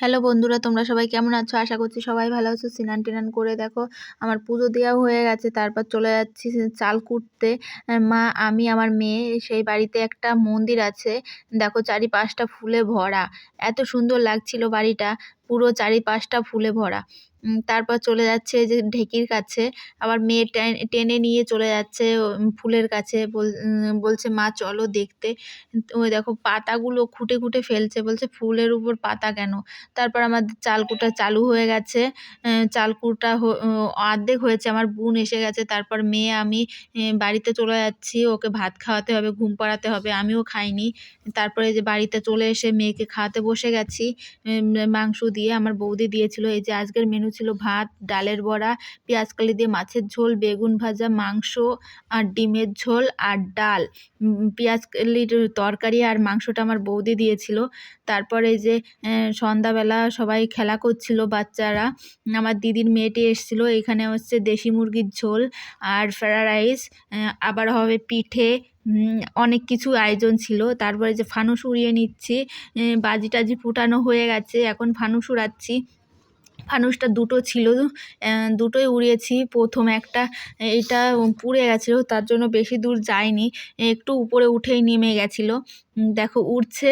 Hello বন্ধুরা, তোমরা সবাই কেমন আছো? আশা করছি সবাই ভালো আছো। স্নান টিনান করে দেখো আমার পুজো দেওয়া হয়ে গেছে। তারপর চলে যাচ্ছি চাল কুটতে। মা, আমি, আমার মেয়ে। সেই বাড়িতে একটা মন্দির আছে, দেখো চারিপাশটা ফুলে ভরা। এত সুন্দর লাগছিল বাড়িটা, পুরো চারিপাশটা ফুলে ভরা। তারপর চলে যাচ্ছে এই যে ঢেকির কাছে। আবার মেয়ে টেনে নিয়ে চলে যাচ্ছে ফুলের কাছে, বলছে মা চলো দেখতে। ওই দেখো পাতাগুলো খুঁটে খুঁটে ফেলছে, বলছে ফুলের উপর পাতা কেন। তারপর আমাদের চাল কুটা চালু হয়ে গেছে। চাল কুটা অর্ধেক হয়েছে, আমার বোন এসে গেছে। তারপর মেয়ে আমি বাড়িতে চলে যাচ্ছি, ওকে ভাত খাওয়াতে হবে, ঘুম পাড়াতে হবে, আমিও খাইনি। তারপরে এই যে বাড়িতে চলে এসে মেয়েকে খাওয়াতে বসে গেছি মাংস দিয়ে, আমার বৌদি দিয়েছিল। এই যে আজকের মেনু ছিল ভাত, ডালের বড়া, পেঁয়াজকালি দিয়ে মাছের ঝোল, বেগুন ভাজা, মাংস আর ডিমের ঝোল আর ডাল। পেঁয়াজকালির তরকারি আর মাংসটা আমার বৌদি দিয়েছিল। তারপর এই যে সন্ধ্যাবেলা সবাই খেলা করছিল বাচ্চারা। আমার দিদির মেয়েটি এসেছিলো। এখানে হচ্ছে দেশি মুরগির ঝোল আর ফ্রায়েড রাইস, আবার হবে পিঠে, অনেক কিছু আয়োজন ছিল। তারপরে যে ফানুস উড়িয়ে নিচ্ছি, বাজি টাজি ফুটানো হয়ে গেছে, এখন ফানুস উড়াচ্ছি। ফানুসটা দুটো ছিল, দুটোই উড়িয়েছি। প্রথম একটা এইটা পুড়ে গেছিলো, তার জন্য বেশি দূর যায়নি, একটু উপরে উঠেই নেমে গেছিলো। দেখো উঠছে,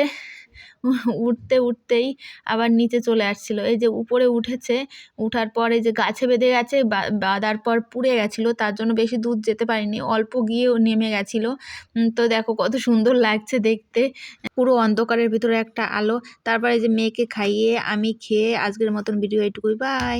উঠতে উঠতেই আবার নিচে চলে আসছিল। এই যে উপরে উঠেছে, উঠার পর এই যে গাছে বেঁধে গেছে, বাঁধার পর পুড়ে গেছিলো, তার জন্য বেশি দূর যেতে পারিনি, অল্প গিয়েও নেমে গেছিলো। তো দেখো কত সুন্দর লাগছে দেখতে, পুরো অন্ধকারের ভিতরে একটা আলো। তারপরে এই যে মেয়েকে খাইয়ে আমি খেয়ে আজকের মতন ভিডিও এইটুকুই, বাই।